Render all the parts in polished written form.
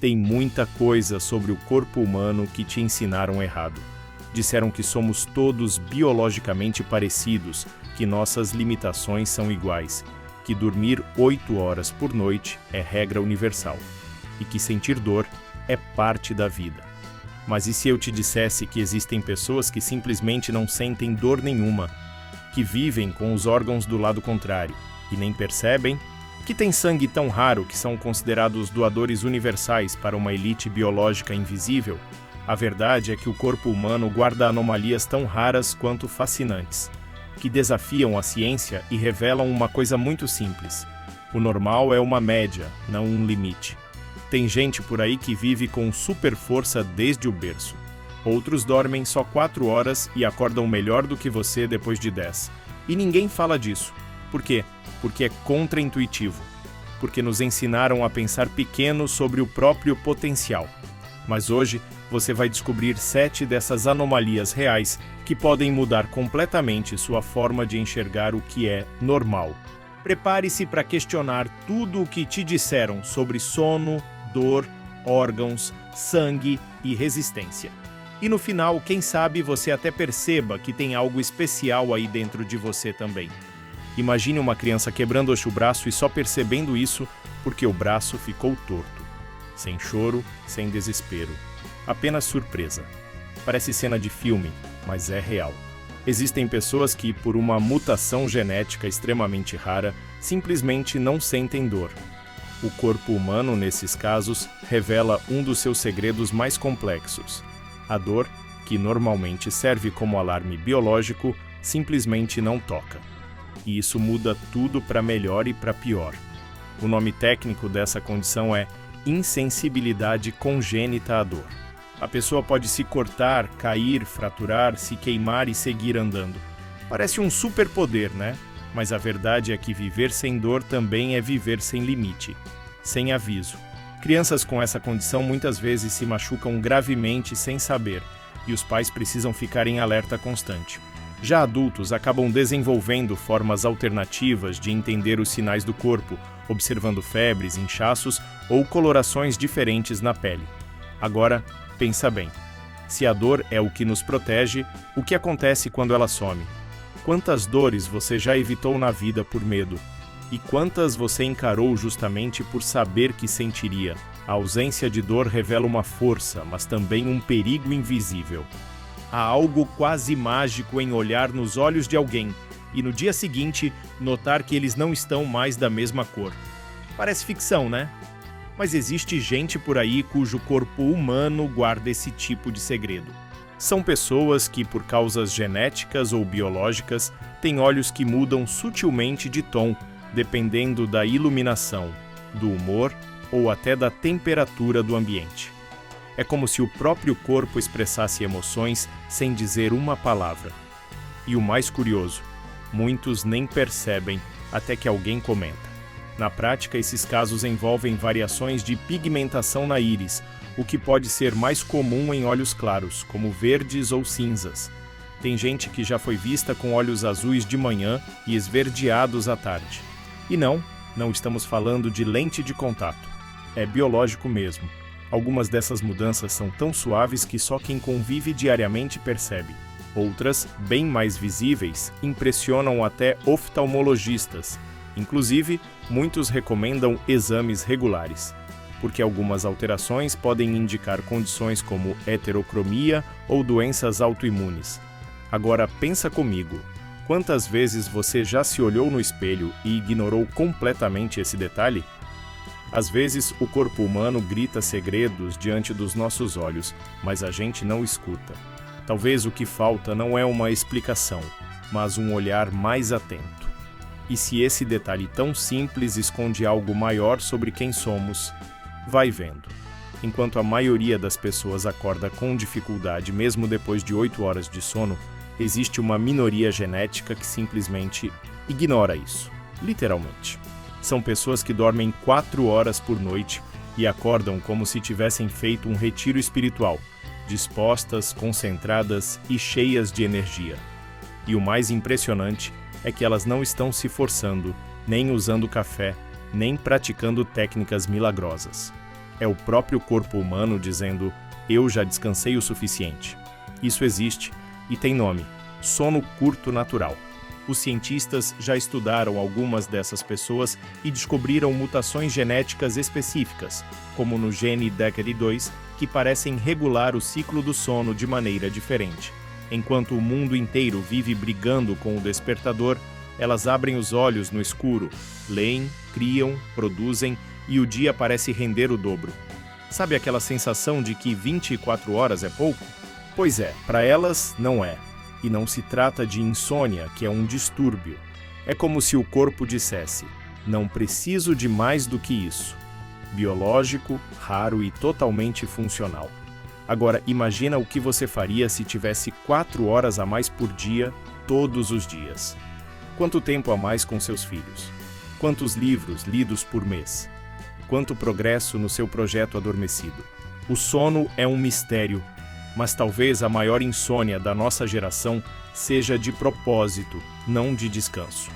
Tem muita coisa sobre o corpo humano que te ensinaram errado. Disseram que somos todos biologicamente parecidos, que nossas limitações são iguais, que dormir 8 horas por noite é regra universal e que sentir dor é parte da vida. Mas e se eu te dissesse que existem pessoas que simplesmente não sentem dor nenhuma, que vivem com os órgãos do lado contrário e nem percebem, que têm sangue tão raro que são considerados doadores universais para uma elite biológica invisível? A verdade é que o corpo humano guarda anomalias tão raras quanto fascinantes, que desafiam a ciência e revelam uma coisa muito simples. O normal é uma média, não um limite. Tem gente por aí que vive com super força desde o berço. Outros dormem só 4 horas e acordam melhor do que você depois de 10. E ninguém fala disso. Por quê? Porque é contraintuitivo. Porque nos ensinaram a pensar pequeno sobre o próprio potencial. Mas hoje você vai descobrir 7 dessas anomalias reais que podem mudar completamente sua forma de enxergar o que é normal. Prepare-se para questionar tudo o que te disseram sobre sono, dor, órgãos, sangue e resistência. E no final, quem sabe você até perceba que tem algo especial aí dentro de você também. Imagine uma criança quebrando-se o braço e só percebendo isso porque o braço ficou torto. Sem choro, sem desespero. Apenas surpresa. Parece cena de filme, mas é real. Existem pessoas que, por uma mutação genética extremamente rara, simplesmente não sentem dor. O corpo humano, nesses casos, revela um dos seus segredos mais complexos. A dor, que normalmente serve como alarme biológico, simplesmente não toca. E isso muda tudo para melhor e para pior. O nome técnico dessa condição é insensibilidade congênita à dor. A pessoa pode se cortar, cair, fraturar, se queimar e seguir andando. Parece um superpoder, né? Mas a verdade é que viver sem dor também é viver sem limite, sem aviso. Crianças com essa condição muitas vezes se machucam gravemente sem saber, e os pais precisam ficar em alerta constante. Já adultos acabam desenvolvendo formas alternativas de entender os sinais do corpo, observando febres, inchaços ou colorações diferentes na pele. Agora, pensa bem. Se a dor é o que nos protege, o que acontece quando ela some? Quantas dores você já evitou na vida por medo? E quantas você encarou justamente por saber que sentiria? A ausência de dor revela uma força, mas também um perigo invisível. Há algo quase mágico em olhar nos olhos de alguém e no dia seguinte notar que eles não estão mais da mesma cor. Parece ficção, né? Mas existe gente por aí cujo corpo humano guarda esse tipo de segredo. São pessoas que, por causas genéticas ou biológicas, têm olhos que mudam sutilmente de tom, dependendo da iluminação, do humor ou até da temperatura do ambiente. É como se o próprio corpo expressasse emoções sem dizer uma palavra. E o mais curioso, muitos nem percebem até que alguém comenta. Na prática, esses casos envolvem variações de pigmentação na íris, o que pode ser mais comum em olhos claros, como verdes ou cinzas. Tem gente que já foi vista com olhos azuis de manhã e esverdeados à tarde. E não estamos falando de lente de contato. É biológico mesmo. Algumas dessas mudanças são tão suaves que só quem convive diariamente percebe. Outras, bem mais visíveis, impressionam até oftalmologistas. Inclusive, muitos recomendam exames regulares, porque algumas alterações podem indicar condições como heterocromia ou doenças autoimunes. Agora pensa comigo, quantas vezes você já se olhou no espelho e ignorou completamente esse detalhe? Às vezes, o corpo humano grita segredos diante dos nossos olhos, mas a gente não escuta. Talvez o que falta não é uma explicação, mas um olhar mais atento. E se esse detalhe tão simples esconde algo maior sobre quem somos, vai vendo. Enquanto a maioria das pessoas acorda com dificuldade mesmo depois de 8 horas de sono, existe uma minoria genética que simplesmente ignora isso, literalmente. São pessoas que dormem 4 horas por noite e acordam como se tivessem feito um retiro espiritual, dispostas, concentradas e cheias de energia. E o mais impressionante é que elas não estão se forçando, nem usando café, nem praticando técnicas milagrosas. É o próprio corpo humano dizendo: eu já descansei o suficiente. Isso existe e tem nome: sono curto natural. Os cientistas já estudaram algumas dessas pessoas e descobriram mutações genéticas específicas, como no gene DECD2, que parecem regular o ciclo do sono de maneira diferente. Enquanto o mundo inteiro vive brigando com o despertador, elas abrem os olhos no escuro, leem, criam, produzem e o dia parece render o dobro. Sabe aquela sensação de que 24 horas é pouco? Pois é, para elas não é. E não se trata de insônia, que é um distúrbio. É como se o corpo dissesse: não preciso de mais do que isso. Biológico, raro e totalmente funcional. Agora, imagina o que você faria se tivesse 4 horas a mais por dia, todos os dias. Quanto tempo a mais com seus filhos? Quantos livros lidos por mês? Quanto progresso no seu projeto adormecido? O sono é um mistério, mas talvez a maior insônia da nossa geração seja de propósito, não de descanso.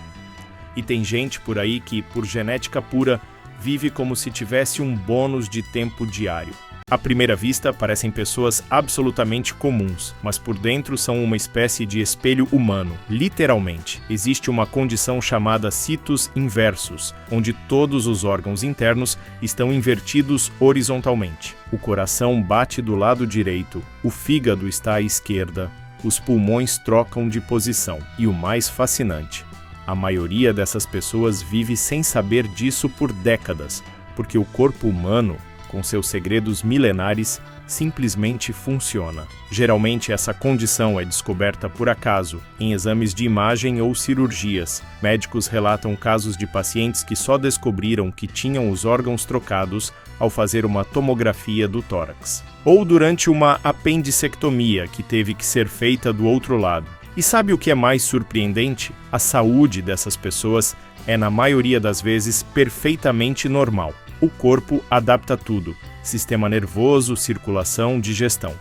E tem gente por aí que, por genética pura, vive como se tivesse um bônus de tempo diário. À primeira vista, parecem pessoas absolutamente comuns, mas por dentro são uma espécie de espelho humano, literalmente. Existe uma condição chamada situs inversus, onde todos os órgãos internos estão invertidos horizontalmente. O coração bate do lado direito, o fígado está à esquerda, os pulmões trocam de posição. E o mais fascinante, a maioria dessas pessoas vive sem saber disso por décadas, porque o corpo humano, com seus segredos milenares, simplesmente funciona. Geralmente essa condição é descoberta por acaso, em exames de imagem ou cirurgias. Médicos relatam casos de pacientes que só descobriram que tinham os órgãos trocados ao fazer uma tomografia do tórax. Ou durante uma apendicectomia que teve que ser feita do outro lado. E sabe o que é mais surpreendente? A saúde dessas pessoas é, na maioria das vezes, perfeitamente normal. O corpo adapta tudo: sistema nervoso, circulação, digestão.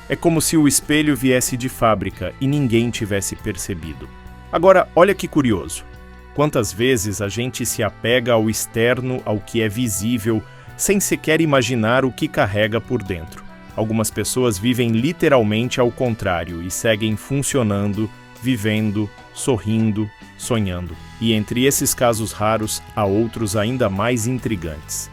É como se o espelho viesse de fábrica e ninguém tivesse percebido. Agora, olha que curioso. Quantas vezes a gente se apega ao externo, ao que é visível, sem sequer imaginar o que carrega por dentro. Algumas pessoas vivem literalmente ao contrário e seguem funcionando, vivendo, sorrindo, sonhando. E entre esses casos raros, há outros ainda mais intrigantes.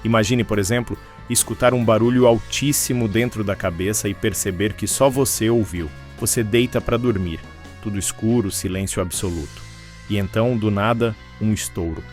Imagine, por exemplo, escutar um barulho altíssimo dentro da cabeça e perceber que só você ouviu. Você deita para dormir, tudo escuro, silêncio absoluto. E então, do nada, um estouro.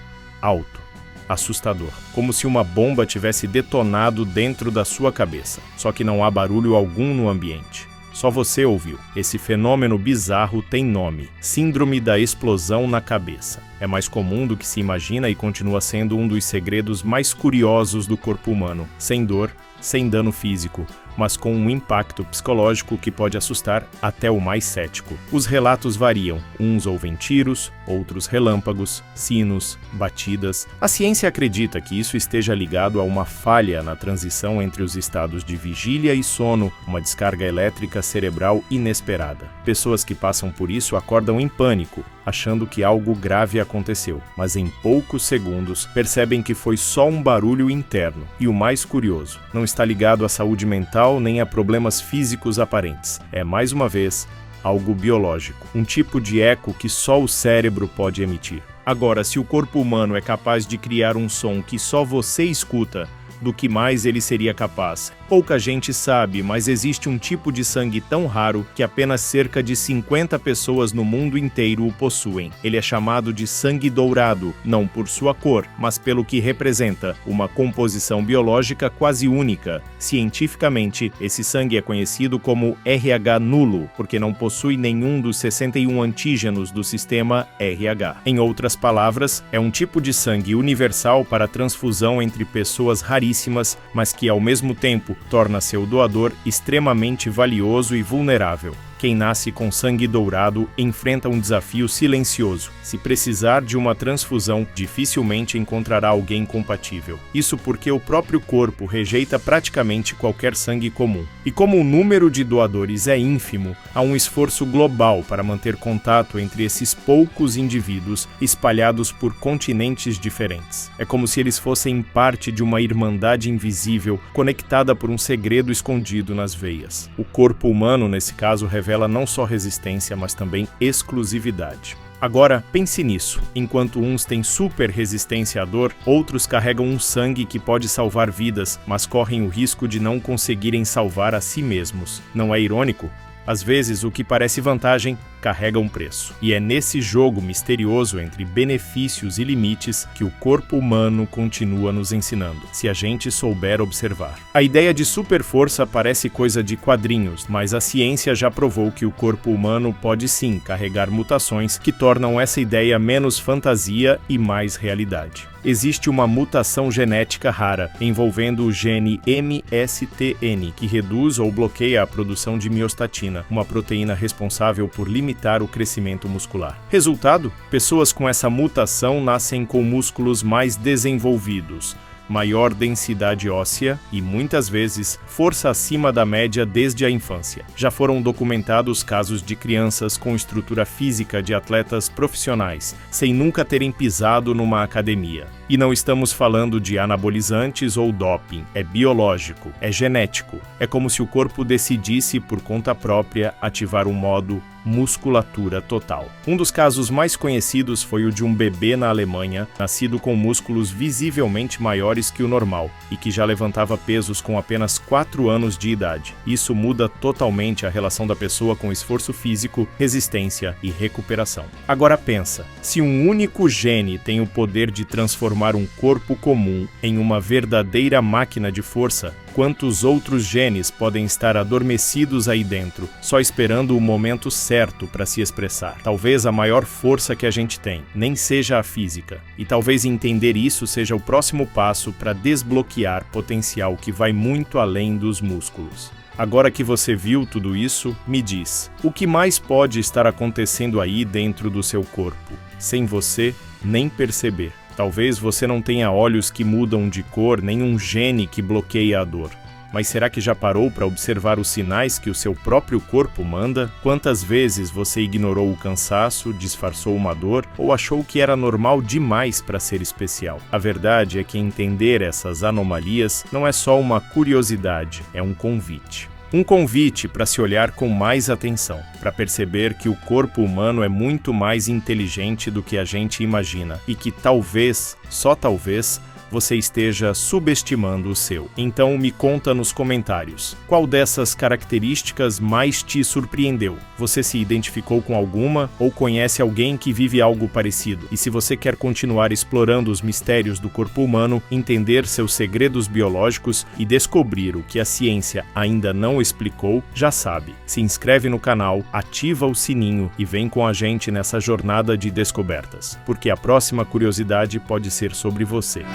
Alto, assustador. Como se uma bomba tivesse detonado dentro da sua cabeça. Só que não há barulho algum no ambiente. Só você ouviu. Esse fenômeno bizarro tem nome: síndrome da explosão na cabeça. É mais comum do que se imagina e continua sendo um dos segredos mais curiosos do corpo humano. Sem dor, sem dano físico, mas com um impacto psicológico que pode assustar até o mais cético. Os relatos variam. Uns ouvem tiros, outros relâmpagos, sinos, batidas. A ciência acredita que isso esteja ligado a uma falha na transição entre os estados de vigília e sono, uma descarga elétrica cerebral inesperada. Pessoas que passam por isso acordam em pânico, achando que algo grave aconteceu, mas em poucos segundos percebem que foi só um barulho interno. E o mais curioso, não está ligado à saúde mental nem a problemas físicos aparentes. É, mais uma vez, algo biológico, um tipo de eco que só o cérebro pode emitir. Agora, se o corpo humano é capaz de criar um som que só você escuta, do que mais ele seria capaz? Pouca gente sabe, mas existe um tipo de sangue tão raro que apenas cerca de 50 pessoas no mundo inteiro o possuem. Ele é chamado de sangue dourado, não por sua cor, mas pelo que representa, uma composição biológica quase única. Cientificamente, esse sangue é conhecido como RH nulo, porque não possui nenhum dos 61 antígenos do sistema RH. Em outras palavras, é um tipo de sangue universal para transfusão entre pessoas raríssimas, mas que ao mesmo tempo torna seu doador extremamente valioso e vulnerável. Quem nasce com sangue dourado enfrenta um desafio silencioso. Se precisar de uma transfusão, dificilmente encontrará alguém compatível. Isso porque o próprio corpo rejeita praticamente qualquer sangue comum. E como o número de doadores é ínfimo, há um esforço global para manter contato entre esses poucos indivíduos espalhados por continentes diferentes. É como se eles fossem parte de uma irmandade invisível conectada por um segredo escondido nas veias. O corpo humano, nesse caso, revela não só resistência, mas também exclusividade. Agora, pense nisso. Enquanto uns têm super resistência à dor, outros carregam um sangue que pode salvar vidas, mas correm o risco de não conseguirem salvar a si mesmos. Não é irônico? Às vezes, o que parece vantagem carrega um preço. E é nesse jogo misterioso entre benefícios e limites que o corpo humano continua nos ensinando, se a gente souber observar. A ideia de super força parece coisa de quadrinhos, mas a ciência já provou que o corpo humano pode sim carregar mutações que tornam essa ideia menos fantasia e mais realidade. Existe uma mutação genética rara envolvendo o gene MSTN, que reduz ou bloqueia a produção de miostatina, uma proteína responsável por limitar o crescimento muscular. Resultado? Pessoas com essa mutação nascem com músculos mais desenvolvidos, maior densidade óssea e, muitas vezes, força acima da média desde a infância. Já foram documentados casos de crianças com estrutura física de atletas profissionais, sem nunca terem pisado numa academia. E não estamos falando de anabolizantes ou doping, é biológico, é genético. É como se o corpo decidisse, por conta própria, ativar um modo musculatura total. Um dos casos mais conhecidos foi o de um bebê na Alemanha, nascido com músculos visivelmente maiores que o normal e que já levantava pesos com apenas 4 anos de idade. Isso muda totalmente a relação da pessoa com esforço físico, resistência e recuperação. Agora pensa, se um único gene tem o poder de transformar um corpo comum em uma verdadeira máquina de força, quantos outros genes podem estar adormecidos aí dentro, só esperando o momento certo para se expressar? Talvez a maior força que a gente tem nem seja a física, e talvez entender isso seja o próximo passo para desbloquear potencial que vai muito além dos músculos. Agora que você viu tudo isso, me diz, o que mais pode estar acontecendo aí dentro do seu corpo, sem você nem perceber? Talvez você não tenha olhos que mudam de cor, nem um gene que bloqueia a dor. Mas será que já parou para observar os sinais que o seu próprio corpo manda? Quantas vezes você ignorou o cansaço, disfarçou uma dor ou achou que era normal demais para ser especial? A verdade é que entender essas anomalias não é só uma curiosidade, é um convite. Um convite para se olhar com mais atenção, para perceber que o corpo humano é muito mais inteligente do que a gente imagina e que talvez, só talvez, você esteja subestimando o seu. Então me conta nos comentários, qual dessas características mais te surpreendeu? Você se identificou com alguma ou conhece alguém que vive algo parecido? E se você quer continuar explorando os mistérios do corpo humano, entender seus segredos biológicos e descobrir o que a ciência ainda não explicou, já sabe. Se inscreve no canal, ativa o sininho e vem com a gente nessa jornada de descobertas, porque a próxima curiosidade pode ser sobre você.